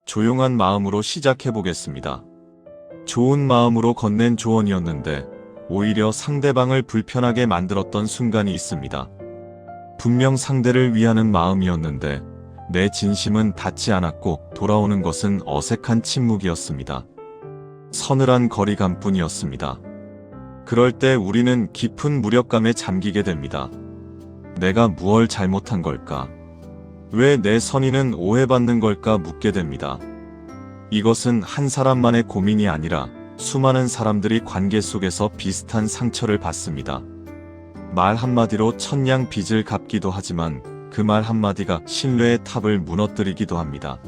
조용한 마음으로 시작해보겠습니다. 좋은 마음으로 건넨 조언이었는데 오히려 상대방을 불편하게 만들었던 순간이 있습니다. 분명 상대를 위하는 마음이었는데 내 진심은 닿지 않았고 돌아오는 것은 어색한 침묵이었습니다. 서늘한 거리감뿐이었습니다. 그럴 때 우리는 깊은 무력감에 잠기게 됩니다. 내가 무얼 잘못한 걸까? 왜 내 선의는 오해받는 걸까 묻게 됩니다. 이것은 한 사람만의 고민이 아니라 수많은 사람들이 관계 속에서 비슷한 상처를 받습니다. 말 한마디로 천냥 빚을 갚기도 하지만 그 말 한마디가 신뢰의 탑을 무너뜨리기도 합니다.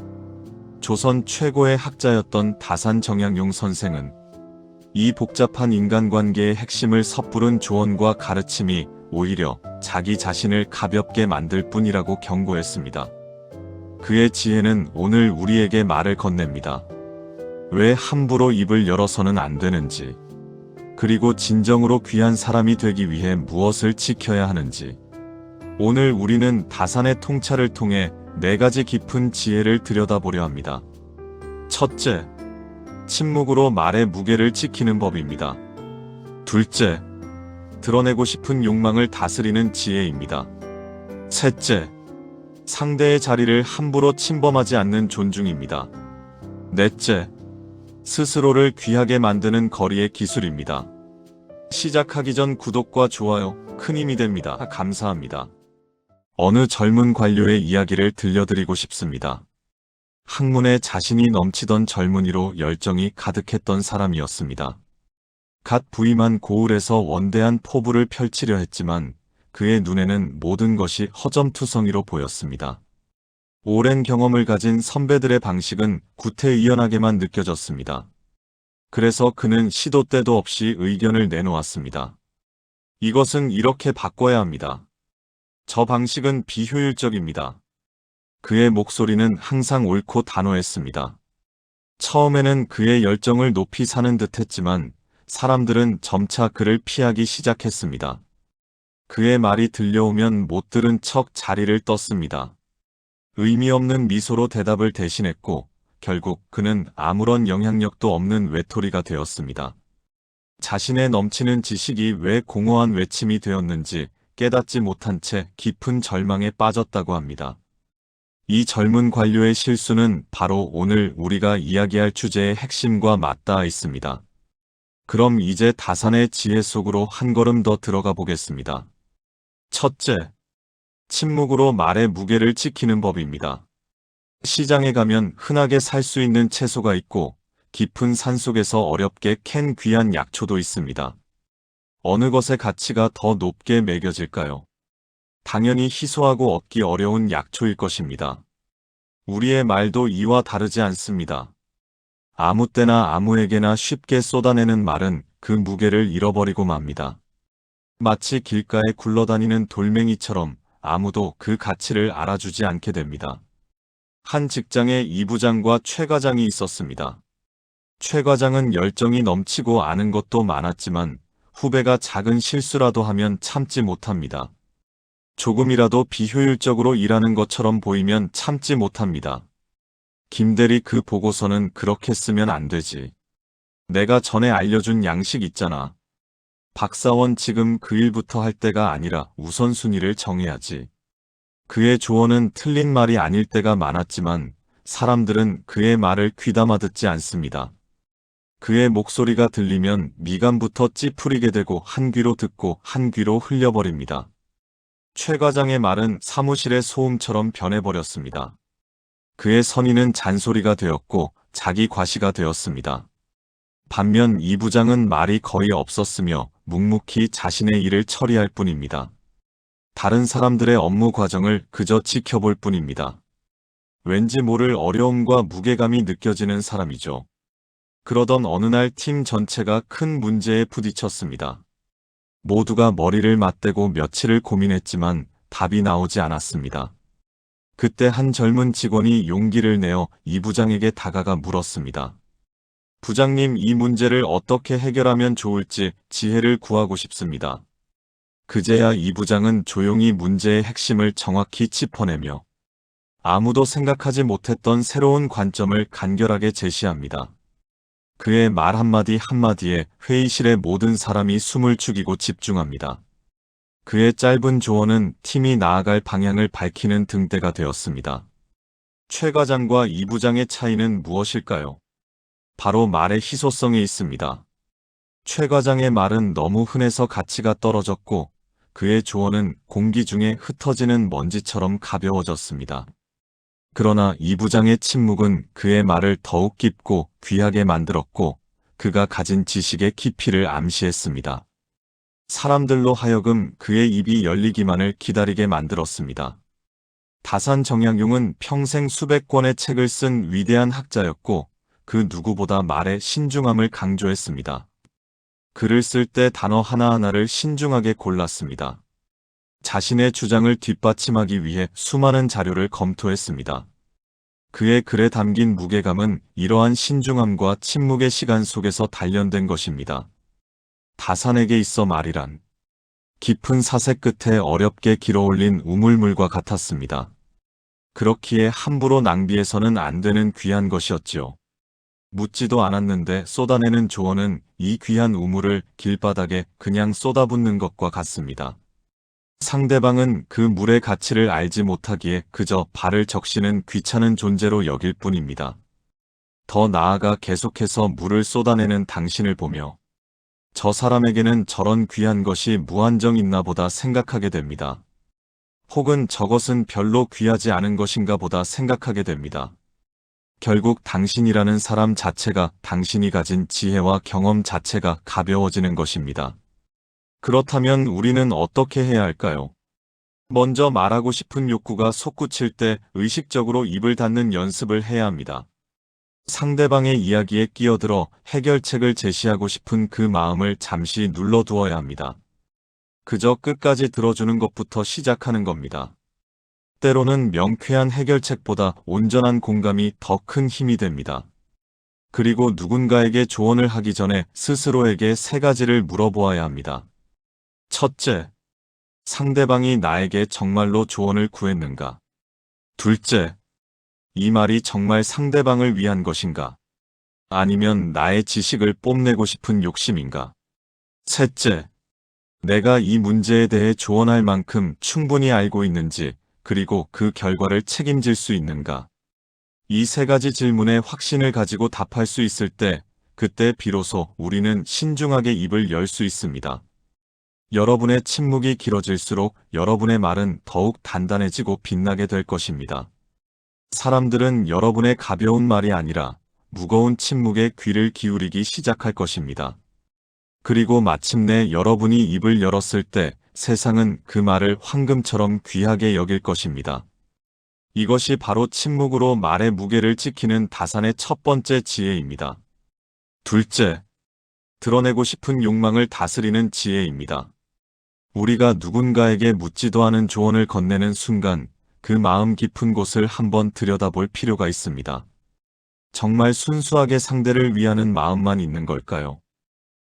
조선 최고의 학자였던 다산 정약용 선생은 이 복잡한 인간관계의 핵심을 섣부른 조언과 가르침이 오히려 자기 자신을 가볍게 만들 뿐이라고 경고했습니다. 그의 지혜는 오늘 우리에게 말을 건넵니다. 왜 함부로 입을 열어서는 안 되는지, 그리고 진정으로 귀한 사람이 되기 위해 무엇을 지켜야 하는지. 오늘 우리는 다산의 통찰을 통해 4가지 깊은 지혜를 들여다보려 합니다. 첫째, 침묵으로 말의 무게를 지키는 법입니다. 둘째, 드러내고 싶은 욕망을 다스리는 지혜입니다. 셋째, 상대의 자리를 함부로 침범하지 않는 존중입니다. 넷째, 스스로를 귀하게 만드는 거리의 기술입니다. 시작하기 전 구독과 좋아요 큰 힘이 됩니다. 감사합니다. 어느 젊은 관료의 이야기를 들려드리고 싶습니다. 학문에 자신이 넘치던 젊은이로 열정이 가득했던 사람이었습니다. 갓 부임한 고을에서 원대한 포부를 펼치려 했지만 그의 눈에는 모든 것이 허점투성이로 보였습니다. 오랜 경험을 가진 선배들의 방식은 구태의연하게만 느껴졌습니다. 그래서 그는 시도 때도 없이 의견을 내놓았습니다. 이것은 이렇게 바꿔야 합니다. 저 방식은 비효율적입니다. 그의 목소리는 항상 옳고 단호했습니다. 처음에는 그의 열정을 높이 사는 듯 했지만 사람들은 점차 그를 피하기 시작했습니다. 그의 말이 들려오면 못 들은 척 자리를 떴습니다. 의미 없는 미소로 대답을 대신했고 결국 그는 아무런 영향력도 없는 외톨이가 되었습니다. 자신의 넘치는 지식이 왜 공허한 외침이 되었는지 깨닫지 못한 채 깊은 절망에 빠졌다고 합니다. 이 젊은 관료의 실수는 바로 오늘 우리가 이야기할 주제의 핵심과 맞닿아 있습니다. 그럼 이제 다산의 지혜 속으로 한 걸음 더 들어가 보겠습니다. 첫째, 침묵으로 말의 무게를 지키는 법입니다. 시장에 가면 흔하게 살 수 있는 채소가 있고 깊은 산속에서 어렵게 캔 귀한 약초도 있습니다. 어느 것의 가치가 더 높게 매겨질까요? 당연히 희소하고 얻기 어려운 약초일 것입니다. 우리의 말도 이와 다르지 않습니다. 아무 때나 아무에게나 쉽게 쏟아내는 말은 그 무게를 잃어버리고 맙니다. 마치 길가에 굴러다니는 돌멩이처럼 아무도 그 가치를 알아주지 않게 됩니다. 한 직장에 이 부장과 최 과장이 있었습니다. 최 과장은 열정이 넘치고 아는 것도 많았지만 후배가 작은 실수라도 하면 참지 못합니다. 조금이라도 비효율적으로 일하는 것처럼 보이면 참지 못합니다. 김대리 그 보고서는 그렇게 쓰면 안 되지. 내가 전에 알려준 양식 있잖아. 박사원 지금 그 일부터 할 때가 아니라 우선순위를 정해야지. 그의 조언은 틀린 말이 아닐 때가 많았지만 사람들은 그의 말을 귀담아 듣지 않습니다. 그의 목소리가 들리면 미간부터 찌푸리게 되고 한 귀로 듣고 한 귀로 흘려버립니다. 최 과장의 말은 사무실의 소음처럼 변해버렸습니다. 그의 선의는 잔소리가 되었고 자기 과시가 되었습니다. 반면 이 부장은 말이 거의 없었으며 묵묵히 자신의 일을 처리할 뿐입니다. 다른 사람들의 업무 과정을 그저 지켜볼 뿐입니다. 왠지 모를 어려움과 무게감이 느껴지는 사람이죠. 그러던 어느 날 팀 전체가 큰 문제에 부딪혔습니다. 모두가 머리를 맞대고 며칠을 고민했지만 답이 나오지 않았습니다. 그때 한 젊은 직원이 용기를 내어 이 부장에게 다가가 물었습니다. 부장님, 이 문제를 어떻게 해결하면 좋을지 지혜를 구하고 싶습니다. 그제야 이 부장은 조용히 문제의 핵심을 정확히 짚어내며 아무도 생각하지 못했던 새로운 관점을 간결하게 제시합니다. 그의 말 한마디 한마디에 회의실의 모든 사람이 숨을 죽이고 집중합니다. 그의 짧은 조언은 팀이 나아갈 방향을 밝히는 등대가 되었습니다. 최 과장과 이 부장의 차이는 무엇일까요? 바로 말의 희소성에 있습니다. 최 과장의 말은 너무 흔해서 가치가 떨어졌고 그의 조언은 공기 중에 흩어지는 먼지처럼 가벼워졌습니다. 그러나 이 부장의 침묵은 그의 말을 더욱 깊고 귀하게 만들었고 그가 가진 지식의 깊이를 암시했습니다. 사람들로 하여금 그의 입이 열리기만을 기다리게 만들었습니다. 다산 정약용은 평생 수백 권의 책을 쓴 위대한 학자였고 그 누구보다 말의 신중함을 강조했습니다. 글을 쓸 때 단어 하나하나를 신중하게 골랐습니다. 자신의 주장을 뒷받침하기 위해 수많은 자료를 검토했습니다. 그의 글에 담긴 무게감은 이러한 신중함과 침묵의 시간 속에서 단련된 것입니다. 다산에게 있어 말이란 깊은 사색 끝에 어렵게 길어올린 우물물과 같았습니다. 그렇기에 함부로 낭비해서는 안 되는 귀한 것이었지요. 묻지도 않았는데 쏟아내는 조언은 이 귀한 우물을 길바닥에 그냥 쏟아붓는 것과 같습니다. 상대방은 그 물의 가치를 알지 못하기에 그저 발을 적시는 귀찮은 존재로 여길 뿐입니다. 더 나아가 계속해서 물을 쏟아내는 당신을 보며 저 사람에게는 저런 귀한 것이 무한정 있나 보다 생각하게 됩니다. 혹은 저것은 별로 귀하지 않은 것인가 보다 생각하게 됩니다. 결국 당신이라는 사람 자체가 당신이 가진 지혜와 경험 자체가 가벼워지는 것입니다. 그렇다면 우리는 어떻게 해야 할까요? 먼저 말하고 싶은 욕구가 솟구칠 때 의식적으로 입을 닫는 연습을 해야 합니다. 상대방의 이야기에 끼어들어 해결책을 제시하고 싶은 그 마음을 잠시 눌러두어야 합니다. 그저 끝까지 들어주는 것부터 시작하는 겁니다. 때로는 명쾌한 해결책보다 온전한 공감이 더 큰 힘이 됩니다. 그리고 누군가에게 조언을 하기 전에 스스로에게 세 가지를 물어보아야 합니다. 첫째, 상대방이 나에게 정말로 조언을 구했는가? 둘째, 이 말이 정말 상대방을 위한 것인가? 아니면 나의 지식을 뽐내고 싶은 욕심인가? 셋째, 내가 이 문제에 대해 조언할 만큼 충분히 알고 있는지, 그리고 그 결과를 책임질 수 있는가? 이 세 가지 질문에 확신을 가지고 답할 수 있을 때, 그때 비로소 우리는 신중하게 입을 열 수 있습니다. 여러분의 침묵이 길어질수록 여러분의 말은 더욱 단단해지고 빛나게 될 것입니다. 사람들은 여러분의 가벼운 말이 아니라 무거운 침묵에 귀를 기울이기 시작할 것입니다. 그리고 마침내 여러분이 입을 열었을 때 세상은 그 말을 황금처럼 귀하게 여길 것입니다. 이것이 바로 침묵으로 말의 무게를 지키는 다산의 첫 번째 지혜입니다. 둘째, 드러내고 싶은 욕망을 다스리는 지혜입니다. 우리가 누군가에게 묻지도 않은 조언을 건네는 순간 그 마음 깊은 곳을 한번 들여다볼 필요가 있습니다. 정말 순수하게 상대를 위하는 마음만 있는 걸까요?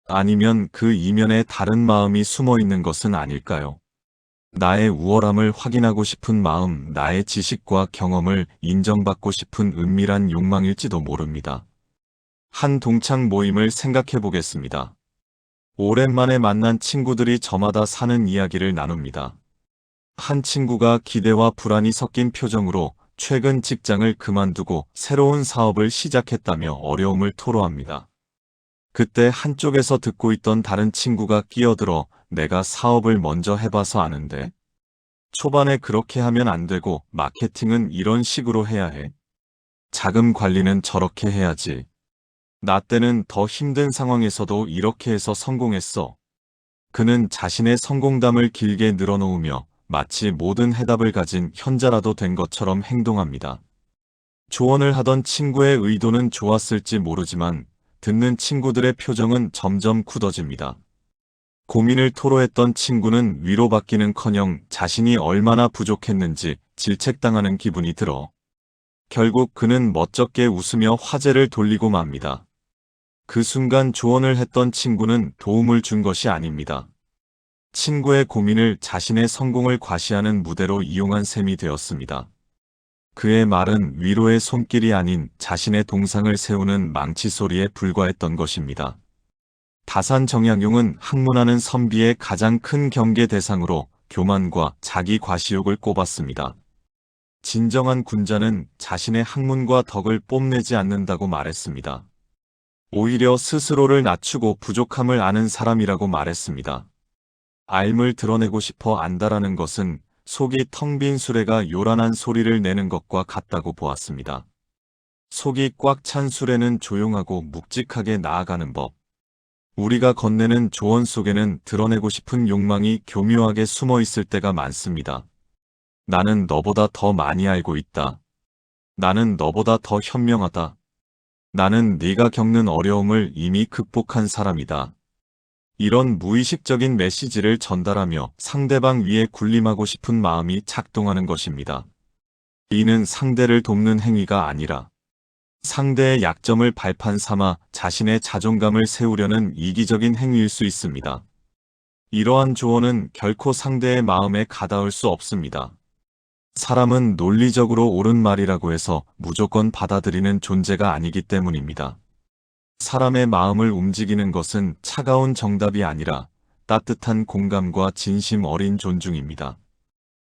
아니면 그 이면에 다른 마음이 숨어 있는 것은 아닐까요? 나의 우월함을 확인하고 싶은 마음, 나의 지식과 경험을 인정받고 싶은 은밀한 욕망일지도 모릅니다. 한 동창 모임을 생각해 보겠습니다. 오랜만에 만난 친구들이 저마다 사는 이야기를 나눕니다. 한 친구가 기대와 불안이 섞인 표정으로 최근 직장을 그만두고 새로운 사업을 시작했다며 어려움을 토로합니다. 그때 한쪽에서 듣고 있던 다른 친구가 끼어들어 내가 사업을 먼저 해봐서 아는데 초반에 그렇게 하면 안 되고 마케팅은 이런 식으로 해야 해. 자금 관리는 저렇게 해야지. 나 때는 더 힘든 상황에서도 이렇게 해서 성공했어. 그는 자신의 성공담을 길게 늘어놓으며 마치 모든 해답을 가진 현자라도 된 것처럼 행동합니다. 조언을 하던 친구의 의도는 좋았을지 모르지만 듣는 친구들의 표정은 점점 굳어집니다. 고민을 토로했던 친구는 위로받기는커녕 자신이 얼마나 부족했는지 질책당하는 기분이 들어 결국 그는 멋쩍게 웃으며 화제를 돌리고 맙니다. 그 순간 조언을 했던 친구는 도움을 준 것이 아닙니다. 친구의 고민을 자신의 성공을 과시하는 무대로 이용한 셈이 되었습니다. 그의 말은 위로의 손길이 아닌 자신의 동상을 세우는 망치 소리에 불과했던 것입니다. 다산 정약용은 학문하는 선비의 가장 큰 경계 대상으로 교만과 자기 과시욕을 꼽았습니다. 진정한 군자는 자신의 학문과 덕을 뽐내지 않는다고 말했습니다. 오히려 스스로를 낮추고 부족함을 아는 사람이라고 말했습니다. 앓을 드러내고 싶어 안다라는 것은 속이 텅 빈 수레가 요란한 소리를 내는 것과 같다고 보았습니다. 속이 꽉 찬 수레는 조용하고 묵직하게 나아가는 법. 우리가 건네는 조언 속에는 드러내고 싶은 욕망이 교묘하게 숨어 있을 때가 많습니다. 나는 너보다 더 많이 알고 있다. 나는 너보다 더 현명하다. 나는 네가 겪는 어려움을 이미 극복한 사람이다. 이런 무의식적인 메시지를 전달하며 상대방 위에 군림하고 싶은 마음이 작동하는 것입니다. 이는 상대를 돕는 행위가 아니라 상대의 약점을 발판 삼아 자신의 자존감을 세우려는 이기적인 행위일 수 있습니다. 이러한 조언은 결코 상대의 마음에 가닿을 수 없습니다. 사람은 논리적으로 옳은 말이라고 해서 무조건 받아들이는 존재가 아니기 때문입니다. 사람의 마음을 움직이는 것은 차가운 정답이 아니라 따뜻한 공감과 진심 어린 존중입니다.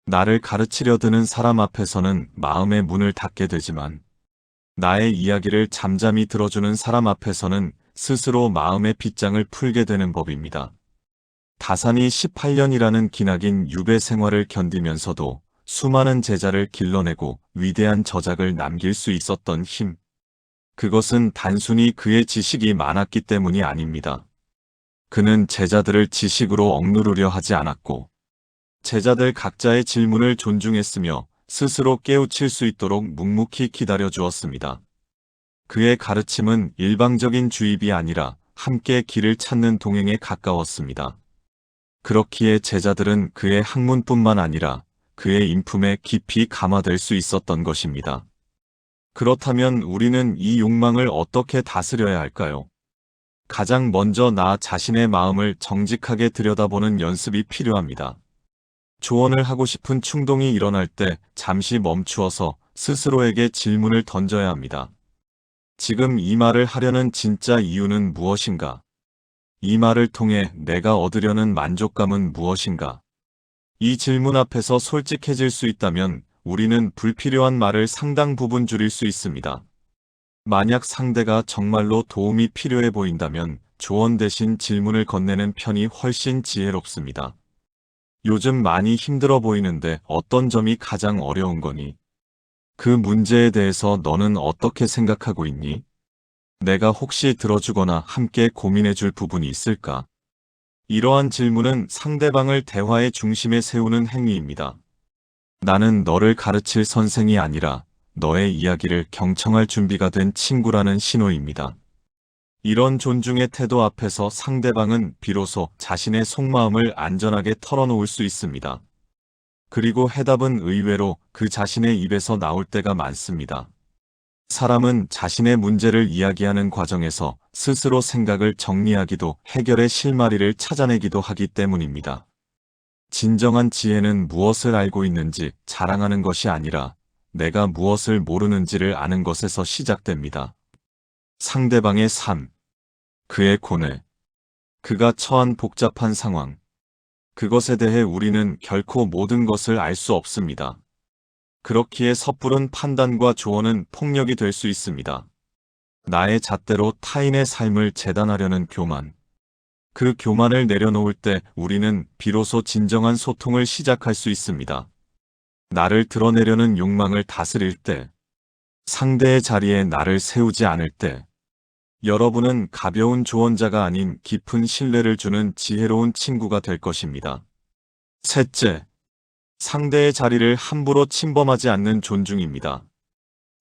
나를 가르치려 드는 사람 앞에서는 마음의 문을 닫게 되지만 나의 이야기를 잠잠히 들어주는 사람 앞에서는 스스로 마음의 빗장을 풀게 되는 법입니다. 다산이 18년이라는 기나긴 유배 생활을 견디면서도 수많은 제자를 길러내고 위대한 저작을 남길 수 있었던 힘. 그것은 단순히 그의 지식이 많았기 때문이 아닙니다. 그는 제자들을 지식으로 억누르려 하지 않았고, 제자들 각자의 질문을 존중했으며 스스로 깨우칠 수 있도록 묵묵히 기다려 주었습니다. 그의 가르침은 일방적인 주입이 아니라 함께 길을 찾는 동행에 가까웠습니다. 그렇기에 제자들은 그의 학문뿐만 아니라 그의 인품에 깊이 감화될 수 있었던 것입니다. 그렇다면 우리는 이 욕망을 어떻게 다스려야 할까요? 가장 먼저 나 자신의 마음을 정직하게 들여다보는 연습이 필요합니다. 조언을 하고 싶은 충동이 일어날 때 잠시 멈추어서 스스로에게 질문을 던져야 합니다. 지금 이 말을 하려는 진짜 이유는 무엇인가? 이 말을 통해 내가 얻으려는 만족감은 무엇인가? 이 질문 앞에서 솔직해질 수 있다면 우리는 불필요한 말을 상당 부분 줄일 수 있습니다. 만약 상대가 정말로 도움이 필요해 보인다면 조언 대신 질문을 건네는 편이 훨씬 지혜롭습니다. 요즘 많이 힘들어 보이는데 어떤 점이 가장 어려운 거니? 그 문제에 대해서 너는 어떻게 생각하고 있니? 내가 혹시 들어주거나 함께 고민해 줄 부분이 있을까? 이러한 질문은 상대방을 대화의 중심에 세우는 행위입니다. 나는 너를 가르칠 선생이 아니라 너의 이야기를 경청할 준비가 된 친구라는 신호입니다. 이런 존중의 태도 앞에서 상대방은 비로소 자신의 속마음을 안전하게 털어놓을 수 있습니다. 그리고 해답은 의외로 그 자신의 입에서 나올 때가 많습니다. 사람은 자신의 문제를 이야기하는 과정에서 스스로 생각을 정리하기도 해결의 실마리를 찾아내기도 하기 때문입니다. 진정한 지혜는 무엇을 알고 있는지 자랑하는 것이 아니라 내가 무엇을 모르는지를 아는 것에서 시작됩니다. 상대방의 삶, 그의 고뇌, 그가 처한 복잡한 상황, 그것에 대해 우리는 결코 모든 것을 알 수 없습니다. 그렇기에 섣부른 판단과 조언은 폭력이 될 수 있습니다. 나의 잣대로 타인의 삶을 재단하려는 교만. 그 교만을 내려놓을 때 우리는 비로소 진정한 소통을 시작할 수 있습니다. 나를 드러내려는 욕망을 다스릴 때, 상대의 자리에 나를 세우지 않을 때, 여러분은 가벼운 조언자가 아닌 깊은 신뢰를 주는 지혜로운 친구가 될 것입니다. 셋째, 상대의 자리를 함부로 침범하지 않는 존중입니다.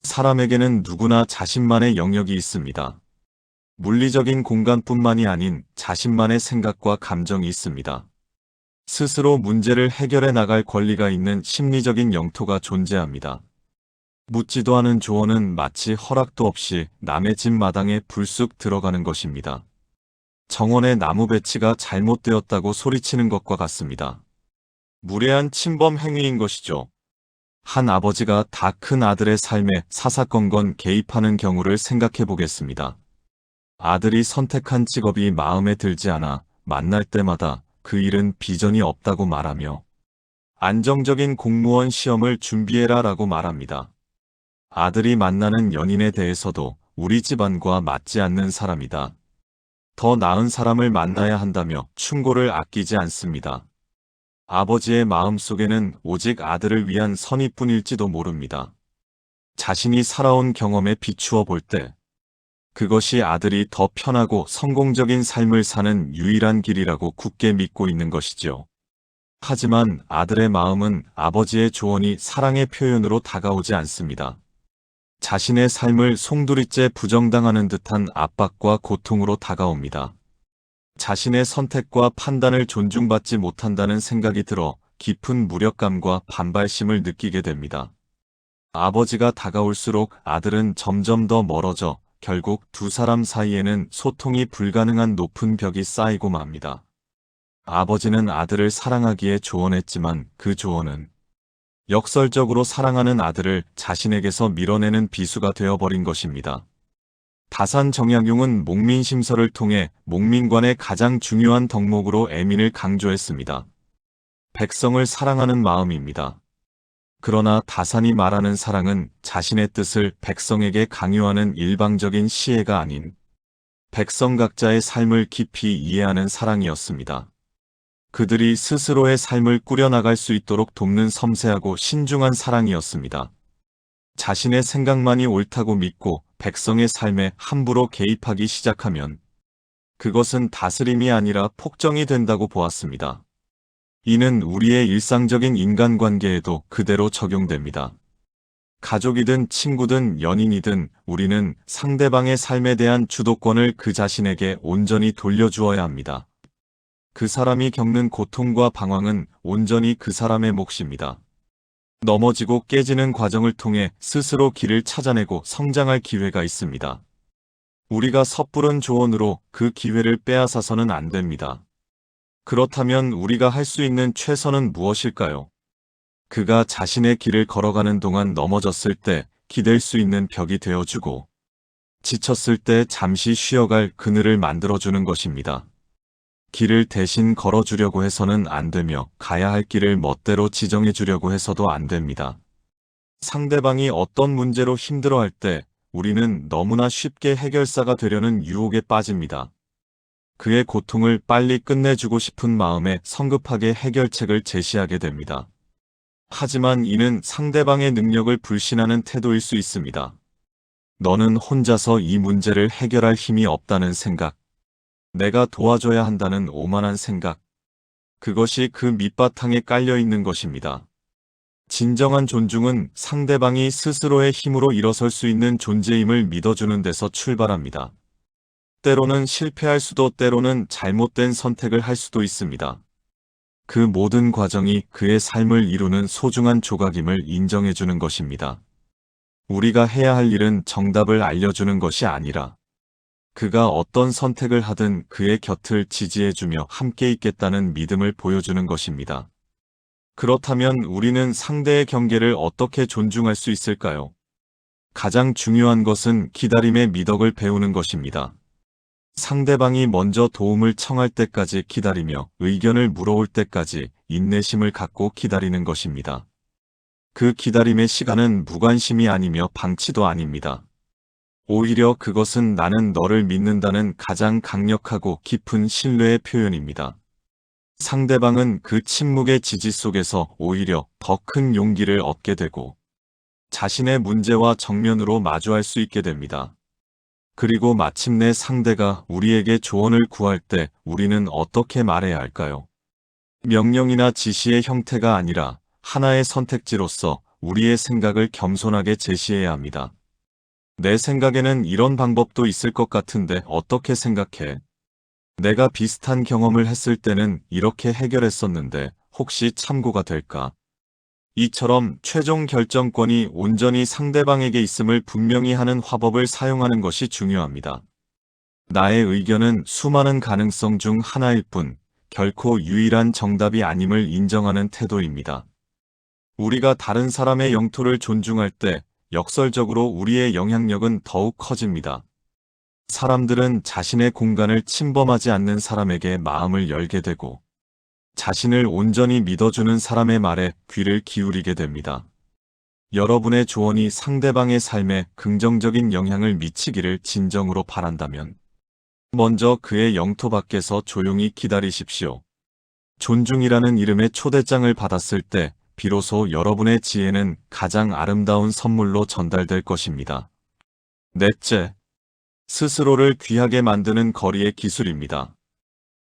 사람에게는 누구나 자신만의 영역이 있습니다. 물리적인 공간뿐만이 아닌 자신만의 생각과 감정이 있습니다. 스스로 문제를 해결해 나갈 권리가 있는 심리적인 영토가 존재합니다. 묻지도 않은 조언은 마치 허락도 없이 남의 집 마당에 불쑥 들어가는 것입니다. 정원의 나무 배치가 잘못되었다고 소리치는 것과 같습니다. 무례한 침범 행위인 것이죠. 한 아버지가 다 큰 아들의 삶에 사사건건 개입하는 경우를 생각해 보겠습니다. 아들이 선택한 직업이 마음에 들지 않아 만날 때마다 그 일은 비전이 없다고 말하며 안정적인 공무원 시험을 준비해라 라고 말합니다. 아들이 만나는 연인에 대해서도 우리 집안과 맞지 않는 사람이다. 더 나은 사람을 만나야 한다며 충고를 아끼지 않습니다. 아버지의 마음속에는 오직 아들을 위한 선의뿐일지도 모릅니다. 자신이 살아온 경험에 비추어 볼 때 그것이 아들이 더 편하고 성공적인 삶을 사는 유일한 길이라고 굳게 믿고 있는 것이죠. 하지만 아들의 마음은 아버지의 조언이 사랑의 표현으로 다가오지 않습니다. 자신의 삶을 송두리째 부정당하는 듯한 압박과 고통으로 다가옵니다. 자신의 선택과 판단을 존중받지 못한다는 생각이 들어 깊은 무력감과 반발심을 느끼게 됩니다. 아버지가 다가올수록 아들은 점점 더 멀어져 결국 두 사람 사이에는 소통이 불가능한 높은 벽이 쌓이고 맙니다. 아버지는 아들을 사랑하기에 조언했지만 그 조언은 역설적으로 사랑하는 아들을 자신에게서 밀어내는 비수가 되어버린 것입니다. 다산정약용은 목민심서를 통해 목민관의 가장 중요한 덕목으로 애민을 강조했습니다. 백성을 사랑하는 마음입니다. 그러나 다산이 말하는 사랑은 자신의 뜻을 백성에게 강요하는 일방적인 시혜가 아닌 백성 각자의 삶을 깊이 이해하는 사랑이었습니다. 그들이 스스로의 삶을 꾸려나갈 수 있도록 돕는 섬세하고 신중한 사랑이었습니다. 자신의 생각만이 옳다고 믿고 백성의 삶에 함부로 개입하기 시작하면 그것은 다스림이 아니라 폭정이 된다고 보았습니다. 이는 우리의 일상적인 인간관계에도 그대로 적용됩니다. 가족이든 친구든 연인이든 우리는 상대방의 삶에 대한 주도권을 그 자신에게 온전히 돌려주어야 합니다. 그 사람이 겪는 고통과 방황은 온전히 그 사람의 몫입니다. 넘어지고 깨지는 과정을 통해 스스로 길을 찾아내고 성장할 기회가 있습니다. 우리가 섣부른 조언으로 그 기회를 빼앗아서는 안 됩니다. 그렇다면 우리가 할 수 있는 최선은 무엇일까요? 그가 자신의 길을 걸어가는 동안 넘어졌을 때 기댈 수 있는 벽이 되어주고 지쳤을 때 잠시 쉬어갈 그늘을 만들어주는 것입니다. 길을 대신 걸어주려고 해서는 안 되며 가야 할 길을 멋대로 지정해주려고 해서도 안 됩니다. 상대방이 어떤 문제로 힘들어할 때 우리는 너무나 쉽게 해결사가 되려는 유혹에 빠집니다. 그의 고통을 빨리 끝내주고 싶은 마음에 성급하게 해결책을 제시하게 됩니다. 하지만 이는 상대방의 능력을 불신하는 태도일 수 있습니다. 너는 혼자서 이 문제를 해결할 힘이 없다는 생각, 내가 도와줘야 한다는 오만한 생각, 그것이 그 밑바탕에 깔려 있는 것입니다. 진정한 존중은 상대방이 스스로의 힘으로 일어설 수 있는 존재임을 믿어주는 데서 출발합니다. 때로는 실패할 수도 때로는 잘못된 선택을 할 수도 있습니다. 그 모든 과정이 그의 삶을 이루는 소중한 조각임을 인정해주는 것입니다. 우리가 해야 할 일은 정답을 알려주는 것이 아니라 그가 어떤 선택을 하든 그의 곁을 지지해주며 함께 있겠다는 믿음을 보여주는 것입니다. 그렇다면 우리는 상대의 경계를 어떻게 존중할 수 있을까요? 가장 중요한 것은 기다림의 미덕을 배우는 것입니다. 상대방이 먼저 도움을 청할 때까지 기다리며 의견을 물어올 때까지 인내심을 갖고 기다리는 것입니다. 그 기다림의 시간은 무관심이 아니며 방치도 아닙니다. 오히려 그것은 나는 너를 믿는다는 가장 강력하고 깊은 신뢰의 표현입니다. 상대방은 그 침묵의 지지 속에서 오히려 더 큰 용기를 얻게 되고 자신의 문제와 정면으로 마주할 수 있게 됩니다. 그리고 마침내 상대가 우리에게 조언을 구할 때 우리는 어떻게 말해야 할까요? 명령이나 지시의 형태가 아니라 하나의 선택지로서 우리의 생각을 겸손하게 제시해야 합니다. 내 생각에는 이런 방법도 있을 것 같은데 어떻게 생각해? 내가 비슷한 경험을 했을 때는 이렇게 해결했었는데 혹시 참고가 될까? 이처럼 최종 결정권이 온전히 상대방에게 있음을 분명히 하는 화법을 사용하는 것이 중요합니다. 나의 의견은 수많은 가능성 중 하나일 뿐 결코 유일한 정답이 아님을 인정하는 태도입니다. 우리가 다른 사람의 영토를 존중할 때 역설적으로 우리의 영향력은 더욱 커집니다. 사람들은 자신의 공간을 침범하지 않는 사람에게 마음을 열게 되고 자신을 온전히 믿어주는 사람의 말에 귀를 기울이게 됩니다. 여러분의 조언이 상대방의 삶에 긍정적인 영향을 미치기를 진정으로 바란다면 먼저 그의 영토 밖에서 조용히 기다리십시오. 존중이라는 이름의 초대장을 받았을 때 비로소 여러분의 지혜는 가장 아름다운 선물로 전달될 것입니다. 넷째, 스스로를 귀하게 만드는 거리의 기술입니다.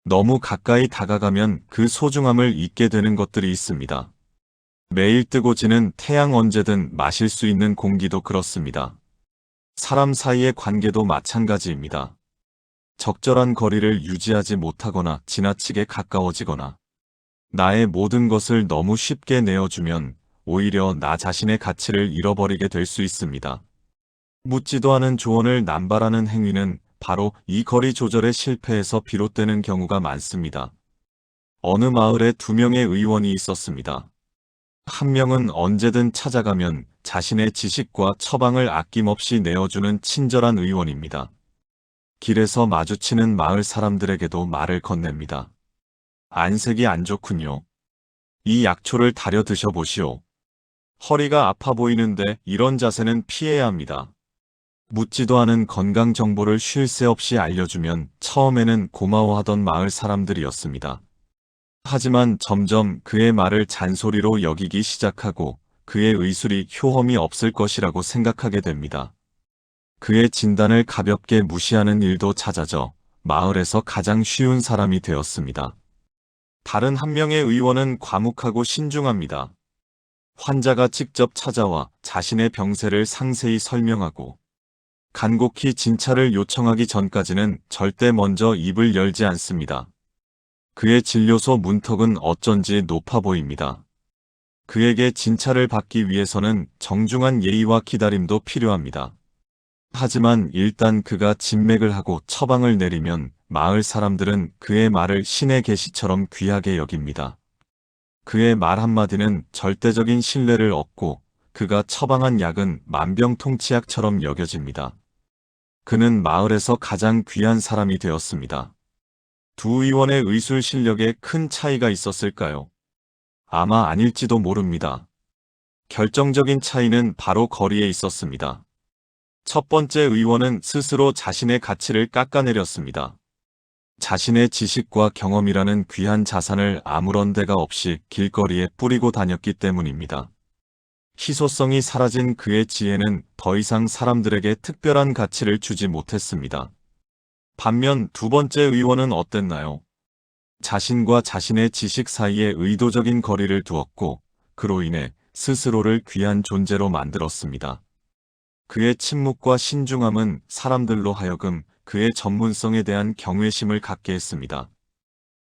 너무 가까이 다가가면 그 소중함을 잊게 되는 것들이 있습니다. 매일 뜨고 지는 태양, 언제든 마실 수 있는 공기도 그렇습니다. 사람 사이의 관계도 마찬가지입니다. 적절한 거리를 유지하지 못하거나 지나치게 가까워지거나 나의 모든 것을 너무 쉽게 내어주면 오히려 나 자신의 가치를 잃어버리게 될 수 있습니다. 묻지도 않은 조언을 남발하는 행위는 바로 이 거리 조절의 실패에서 비롯되는 경우가 많습니다. 어느 마을에 2명의 의원이 있었습니다. 한 명은 언제든 찾아가면 자신의 지식과 처방을 아낌없이 내어주는 친절한 의원입니다. 길에서 마주치는 마을 사람들에게도 말을 건넵니다. 안색이 안 좋군요. 이 약초를 다려 드셔보시오. 허리가 아파 보이는데 이런 자세는 피해야 합니다. 묻지도 않은 건강 정보를 쉴 새 없이 알려주면 처음에는 고마워하던 마을 사람들이었습니다. 하지만 점점 그의 말을 잔소리로 여기기 시작하고 그의 의술이 효험이 없을 것이라고 생각하게 됩니다. 그의 진단을 가볍게 무시하는 일도 잦아져 마을에서 가장 쉬운 사람이 되었습니다. 다른 한 명의 의원은 과묵하고 신중합니다. 환자가 직접 찾아와 자신의 병세를 상세히 설명하고 간곡히 진찰을 요청하기 전까지는 절대 먼저 입을 열지 않습니다. 그의 진료소 문턱은 어쩐지 높아 보입니다. 그에게 진찰을 받기 위해서는 정중한 예의와 기다림도 필요합니다. 하지만 일단 그가 진맥을 하고 처방을 내리면 마을 사람들은 그의 말을 신의 계시처럼 귀하게 여깁니다. 그의 말 한마디는 절대적인 신뢰를 얻고 그가 처방한 약은 만병통치약처럼 여겨집니다. 그는 마을에서 가장 귀한 사람이 되었습니다. 두 의원의 의술 실력에 큰 차이가 있었을까요? 아마 아닐지도 모릅니다. 결정적인 차이는 바로 거리에 있었습니다. 첫 번째 의원은 스스로 자신의 가치를 깎아내렸습니다. 자신의 지식과 경험이라는 귀한 자산을 아무런 대가 없이 길거리에 뿌리고 다녔기 때문입니다. 희소성이 사라진 그의 지혜는 더 이상 사람들에게 특별한 가치를 주지 못했습니다. 반면 두 번째 의원은 어땠나요? 자신과 자신의 지식 사이에 의도적인 거리를 두었고 그로 인해 스스로를 귀한 존재로 만들었습니다. 그의 침묵과 신중함은 사람들로 하여금 그의 전문성에 대한 경외심을 갖게 했습니다.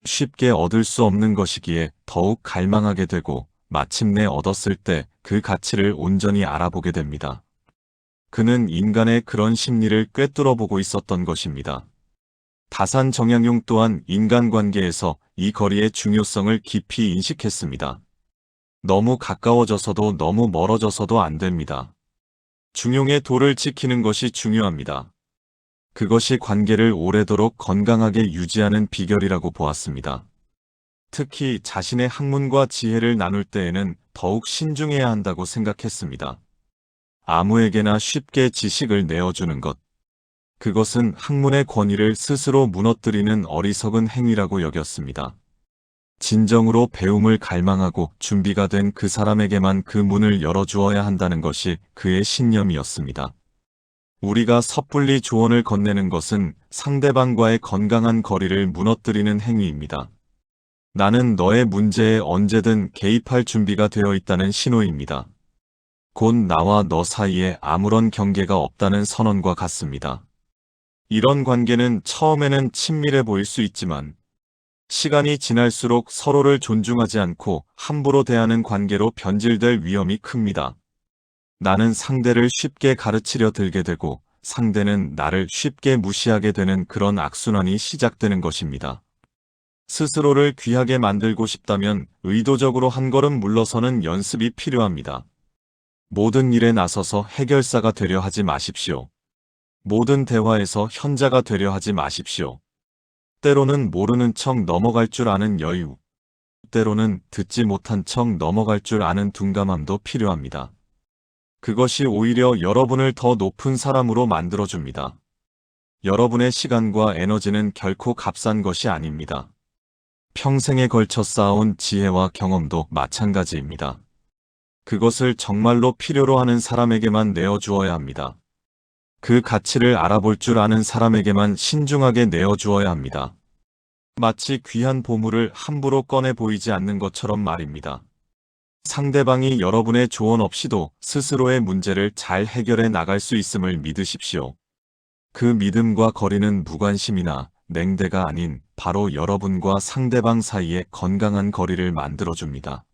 쉽게 얻을 수 없는 것이기에 더욱 갈망하게 되고 마침내 얻었을 때 그 가치를 온전히 알아보게 됩니다. 그는 인간의 그런 심리를 꿰뚫어 보고 있었던 것입니다. 다산 정약용 또한 인간관계에서 이 거리의 중요성을 깊이 인식했습니다. 너무 가까워져서도 너무 멀어져서도 안 됩니다. 중용의 도를 지키는 것이 중요합니다. 그것이 관계를 오래도록 건강하게 유지하는 비결이라고 보았습니다. 특히 자신의 학문과 지혜를 나눌 때에는 더욱 신중해야 한다고 생각했습니다. 아무에게나 쉽게 지식을 내어주는 것. 그것은 학문의 권위를 스스로 무너뜨리는 어리석은 행위라고 여겼습니다. 진정으로 배움을 갈망하고 준비가 된 그 사람에게만 그 문을 열어주어야 한다는 것이 그의 신념이었습니다. 우리가 섣불리 조언을 건네는 것은 상대방과의 건강한 거리를 무너뜨리는 행위입니다. 나는 너의 문제에 언제든 개입할 준비가 되어 있다는 신호입니다. 곧 나와 너 사이에 아무런 경계가 없다는 선언과 같습니다. 이런 관계는 처음에는 친밀해 보일 수 있지만 시간이 지날수록 서로를 존중하지 않고 함부로 대하는 관계로 변질될 위험이 큽니다. 나는 상대를 쉽게 가르치려 들게 되고 상대는 나를 쉽게 무시하게 되는 그런 악순환이 시작되는 것입니다. 스스로를 귀하게 만들고 싶다면 의도적으로 한 걸음 물러서는 연습이 필요합니다. 모든 일에 나서서 해결사가 되려 하지 마십시오. 모든 대화에서 현자가 되려 하지 마십시오. 때로는 모르는 척 넘어갈 줄 아는 여유, 때로는 듣지 못한 척 넘어갈 줄 아는 둔감함도 필요합니다. 그것이 오히려 여러분을 더 높은 사람으로 만들어줍니다. 여러분의 시간과 에너지는 결코 값싼 것이 아닙니다. 평생에 걸쳐 쌓아온 지혜와 경험도 마찬가지입니다. 그것을 정말로 필요로 하는 사람에게만 내어주어야 합니다. 그 가치를 알아볼 줄 아는 사람에게만 신중하게 내어주어야 합니다. 마치 귀한 보물을 함부로 꺼내 보이지 않는 것처럼 말입니다. 상대방이 여러분의 조언 없이도 스스로의 문제를 잘 해결해 나갈 수 있음을 믿으십시오. 그 믿음과 거리는 무관심이나 냉대가 아닌 바로 여러분과 상대방 사이에 건강한 거리를 만들어줍니다.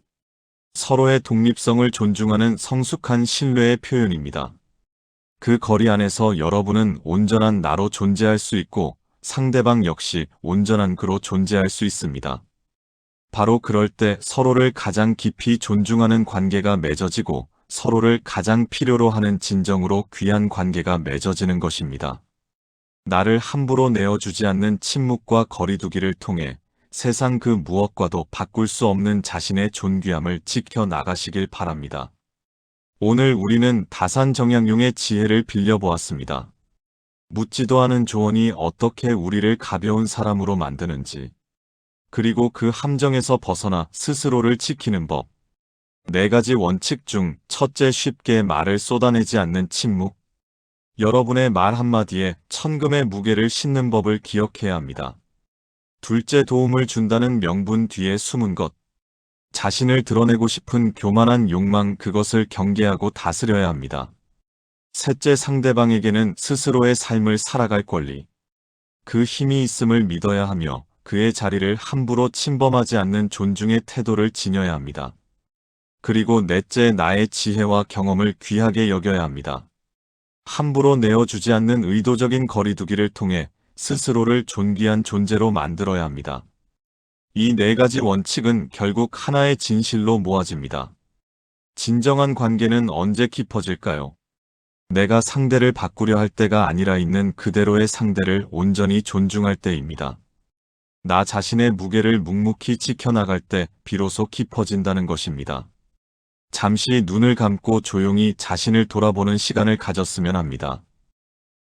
서로의 독립성을 존중하는 성숙한 신뢰의 표현입니다. 그 거리 안에서 여러분은 온전한 나로 존재할 수 있고 상대방 역시 온전한 그로 존재할 수 있습니다. 바로 그럴 때 서로를 가장 깊이 존중하는 관계가 맺어지고 서로를 가장 필요로 하는 진정으로 귀한 관계가 맺어지는 것입니다. 나를 함부로 내어주지 않는 침묵과 거리두기를 통해 세상 그 무엇과도 바꿀 수 없는 자신의 존귀함을 지켜나가시길 바랍니다. 오늘 우리는 다산정약용의 지혜를 빌려보았습니다. 묻지도 않은 조언이 어떻게 우리를 가벼운 사람으로 만드는지, 그리고 그 함정에서 벗어나 스스로를 지키는 법. 4가지 원칙 중 첫째, 쉽게 말을 쏟아내지 않는 침묵. 여러분의 말 한마디에 천금의 무게를 싣는 법을 기억해야 합니다. 둘째, 도움을 준다는 명분 뒤에 숨은 것. 자신을 드러내고 싶은 교만한 욕망, 그것을 경계하고 다스려야 합니다. 셋째, 상대방에게는 스스로의 삶을 살아갈 권리. 그 힘이 있음을 믿어야 하며 그의 자리를 함부로 침범하지 않는 존중의 태도를 지녀야 합니다. 그리고 넷째, 나의 지혜와 경험을 귀하게 여겨야 합니다. 함부로 내어주지 않는 의도적인 거리두기를 통해 스스로를 존귀한 존재로 만들어야 합니다. 이 4가지 원칙은 결국 하나의 진실로 모아집니다. 진정한 관계는 언제 깊어질까요? 내가 상대를 바꾸려 할 때가 아니라 있는 그대로의 상대를 온전히 존중할 때입니다. 나 자신의 무게를 묵묵히 지켜나갈 때 비로소 깊어진다는 것입니다. 잠시 눈을 감고 조용히 자신을 돌아보는 시간을 가졌으면 합니다.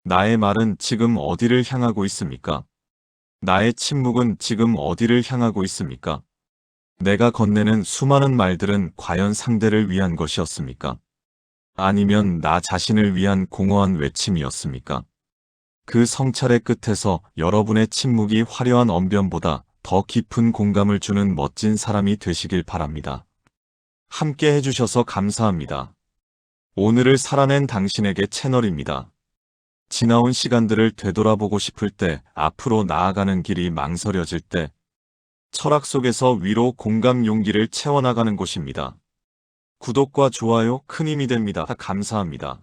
나의 말은 지금 어디를 향하고 있습니까? 나의 침묵은 지금 어디를 향하고 있습니까? 내가 건네는 수많은 말들은 과연 상대를 위한 것이었습니까? 아니면 나 자신을 위한 공허한 외침이었습니까? 그 성찰의 끝에서 여러분의 침묵이 화려한 언변보다 더 깊은 공감을 주는 멋진 사람이 되시길 바랍니다. 함께 해주셔서 감사합니다. 오늘을 살아낸 당신에게 채널입니다. 지나온 시간들을 되돌아보고 싶을 때, 앞으로 나아가는 길이 망설여질 때, 철학 속에서 위로, 공감, 용기를 채워나가는 곳입니다. 구독과 좋아요 큰 힘이 됩니다. 감사합니다.